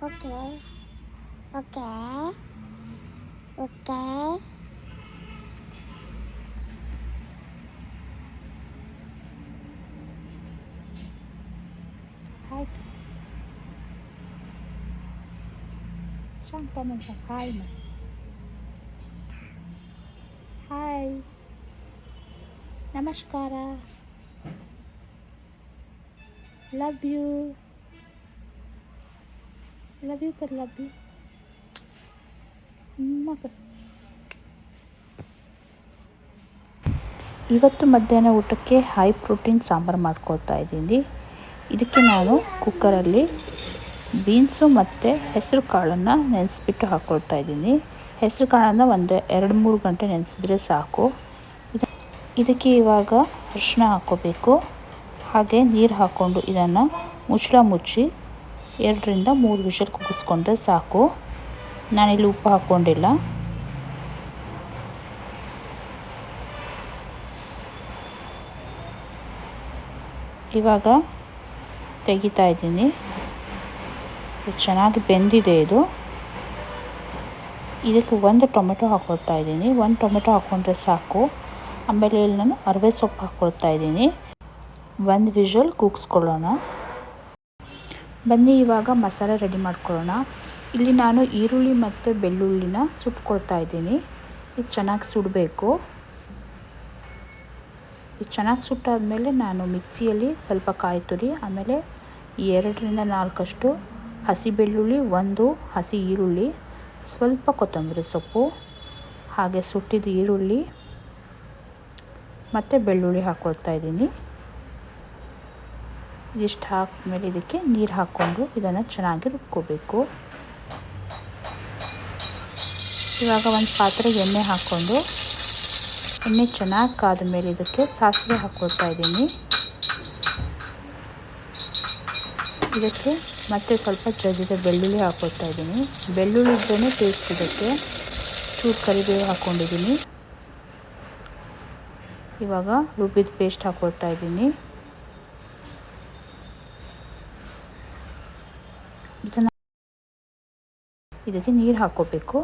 Okay okay okay ಆಯ್ತು ಶಾಂತನಂತ hi hi ನಮಸ್ಕಾರ love you कर लव यू ಇವತ್ತು ಮಧ್ಯಾಹ್ನ ಊಟಕ್ಕೆ ಹೈ ಪ್ರೋಟೀನ್ ಸಾಂಬಾರು ಮಾಡ್ಕೊಳ್ತಾ ಇದ್ದೀನಿ. ಇದಕ್ಕೆ ನಾನು ಕುಕ್ಕರಲ್ಲಿ ಬೀನ್ಸು ಮತ್ತು ಹೆಸರು ಕಾಳನ್ನು ನೆನೆಸ್ಬಿಟ್ಟು ಹಾಕ್ಕೊಳ್ತಾ ಇದ್ದೀನಿ. ಹೆಸರು ಕಾಳನ್ನು ಒಂದು 2-3 ಗಂಟೆ ನೆನೆಸಿದ್ರೆ ಸಾಕು. ಇದಕ್ಕೆ ಇವಾಗ ಅರಿಶಿನ ಹಾಕ್ಕೋಬೇಕು. ಹಾಗೆ ನೀರು ಹಾಕ್ಕೊಂಡು ಇದನ್ನು ಮುಚ್ಚಳ ಮುಚ್ಚಿ 2-3 ವಿಷಲ್ ಕೂಗಿಸ್ಕೊಂಡ್ರೆ ಸಾಕು. ನಾನಿಲ್ಲಿ ಉಪ್ಪು ಹಾಕ್ಕೊಂಡಿಲ್ಲ. ಇವಾಗ ತೆಗಿತಾ ಇದ್ದೀನಿ. ಚೆನ್ನಾಗಿ ಬೆಂದಿದೆ ಇದು. ಇದಕ್ಕೆ 1 ಟೊಮೆಟೊ ಹಾಕ್ಕೊಳ್ತಾ ಇದ್ದೀನಿ. 1 ಟೊಮೆಟೊ ಹಾಕ್ಕೊಂಡ್ರೆ ಸಾಕು. ಆಮೇಲೆ ಇಲ್ಲಿ ನಾನು ಅರಿವೆ ಸೊಪ್ಪು ಹಾಕ್ಕೊಳ್ತಾ ಇದ್ದೀನಿ. 1 ವಿಷಲ್ ಕೂಗಿಸ್ಕೊಳ್ಳೋಣ. ಬನ್ನಿ ಇವಾಗ ಮಸಾಲೆ ರೆಡಿ ಮಾಡ್ಕೊಳ್ಳೋಣ. ಇಲ್ಲಿ ನಾನು ಈರುಳ್ಳಿ ಮತ್ತು ಬೆಳ್ಳುಳ್ಳಿನ ಸುಟ್ಕೊಳ್ತಾ ಇದ್ದೀನಿ. ಇದು ಚೆನ್ನಾಗಿ ಸುಡಬೇಕು. ಇದು ಚೆನ್ನಾಗಿ ಸುಟ್ಟಾದಮೇಲೆ ನಾನು ಮಿಕ್ಸಿಯಲ್ಲಿ ಸ್ವಲ್ಪ ಕಾಯಿ ತುರಿ, ಆಮೇಲೆ 2-4 ಹಸಿ ಬೆಳ್ಳುಳ್ಳಿ, 1 ಹಸಿ ಈರುಳ್ಳಿ, ಸ್ವಲ್ಪ ಕೊತ್ತಂಬರಿ ಸೊಪ್ಪು, ಹಾಗೆ ಸುಟ್ಟಿದ ಈರುಳ್ಳಿ ಮತ್ತು ಬೆಳ್ಳುಳ್ಳಿ ಹಾಕ್ಕೊಳ್ತಾ ಇದ್ದೀನಿ. ಇದಿಷ್ಟು ಹಾಕಿದ್ಮೇಲೆ ಇದಕ್ಕೆ ನೀರು ಹಾಕ್ಕೊಂಡು ಇದನ್ನು ಚೆನ್ನಾಗಿ ರುಬ್ಕೋಬೇಕು. ಇವಾಗ ಒಂದು ಪಾತ್ರೆಗೆ ಎಣ್ಣೆ ಹಾಕ್ಕೊಂಡು ಎಣ್ಣೆ ಚೆನ್ನಾಗಿ ಕಾದ ಮೇಲೆ ಇದಕ್ಕೆ ಸಾಸಿವೆ ಹಾಕ್ಕೊಳ್ತಾ ಇದ್ದೀನಿ. ಇದಕ್ಕೆ ಮತ್ತೆ ಸ್ವಲ್ಪ ಜಜ್ಜಿದ ಬೆಳ್ಳುಳ್ಳಿ ಹಾಕ್ಕೊಳ್ತಾ ಇದ್ದೀನಿ. ಬೆಳ್ಳುಳ್ಳಿ ಇದ್ರೇ ಟೇಸ್ಟ್ ಇದಕ್ಕೆ. ಚೂರು ಕರಿಬೇವು ಹಾಕ್ಕೊಂಡಿದ್ದೀನಿ. ಇವಾಗ ರುಬ್ಬಿದ ಪೇಸ್ಟ್ ಹಾಕ್ಕೊಳ್ತಾ ಇದ್ದೀನಿ. ಇದಕ್ಕೆ ನೀರು ಹಾಕ್ಕೋಬೇಕು.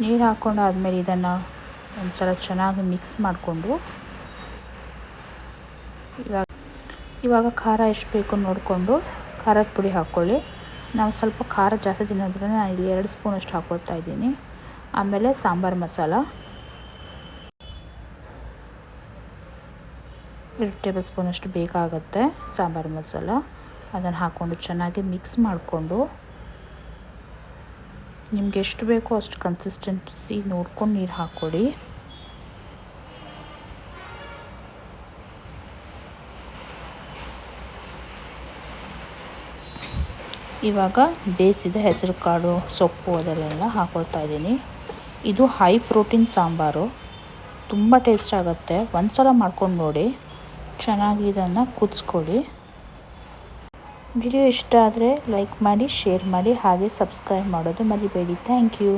ನೀರು ಹಾಕ್ಕೊಂಡು ಆದಮೇಲೆ ಇದನ್ನು ಒಂದು ಸಲ ಚೆನ್ನಾಗಿ ಮಿಕ್ಸ್ ಮಾಡಿಕೊಂಡು ಇವಾಗ ಖಾರ ಎಷ್ಟು ಬೇಕು ನೋಡಿಕೊಂಡು ಖಾರದ ಪುಡಿ ಹಾಕ್ಕೊಳ್ಳಿ. ನಾವು ಸ್ವಲ್ಪ ಖಾರ ಜಾಸ್ತಿ ತಿನ್ನೋದ್ರಿಂದ ನಾನು ಇಲ್ಲಿ 2 ಸ್ಪೂನಷ್ಟು ಹಾಕ್ಕೊಳ್ತಾ ಇದ್ದೀನಿ. ಆಮೇಲೆ ಸಾಂಬಾರು ಮಸಾಲ 2 ಟೇಬಲ್ ಸ್ಪೂನಷ್ಟು ಬೇಕಾಗುತ್ತೆ. ಸಾಂಬಾರು ಮಸಾಲ ಅದನ್ನು ಹಾಕ್ಕೊಂಡು ಚೆನ್ನಾಗಿ ಮಿಕ್ಸ್ ಮಾಡಿಕೊಂಡು ನಿಮ್ಗೆ ಎಷ್ಟು ಬೇಕೋ ಅಷ್ಟು ಕನ್ಸಿಸ್ಟೆನ್ಸಿ ನೋಡ್ಕೊಂಡು ನೀರು ಹಾಕ್ಕೊಡಿ. ಇವಾಗ ಬೇಯಿಸಿದ ಹೆಸರು ಕಾಳು, ಸೊಪ್ಪು ಅದೆಲ್ಲ ಹಾಕ್ಕೊಳ್ತಾ ಇದ್ದೀನಿ. ಇದು ಹೈ ಪ್ರೋಟೀನ್ ಸಾಂಬಾರು, ತುಂಬ ಟೇಸ್ಟ್ ಆಗುತ್ತೆ. ಒಂದು ಸಲ ಮಾಡ್ಕೊಂಡು ನೋಡಿ. ಚೆನ್ನಾಗಿ ಇದನ್ನು ಕುದಿಸ್ಕೊಳ್ಳಿ. ವಿಡಿಯೋ ಇಷ್ಟ ಆದರೆ ಲೈಕ್ ಮಾಡಿ, ಶೇರ್ ಮಾಡಿ, ಹಾಗೆ ಸಬ್ಸ್ಕ್ರೈಬ್ ಮಾಡೋದು ಮರಿಬೇಡಿ. Thank you.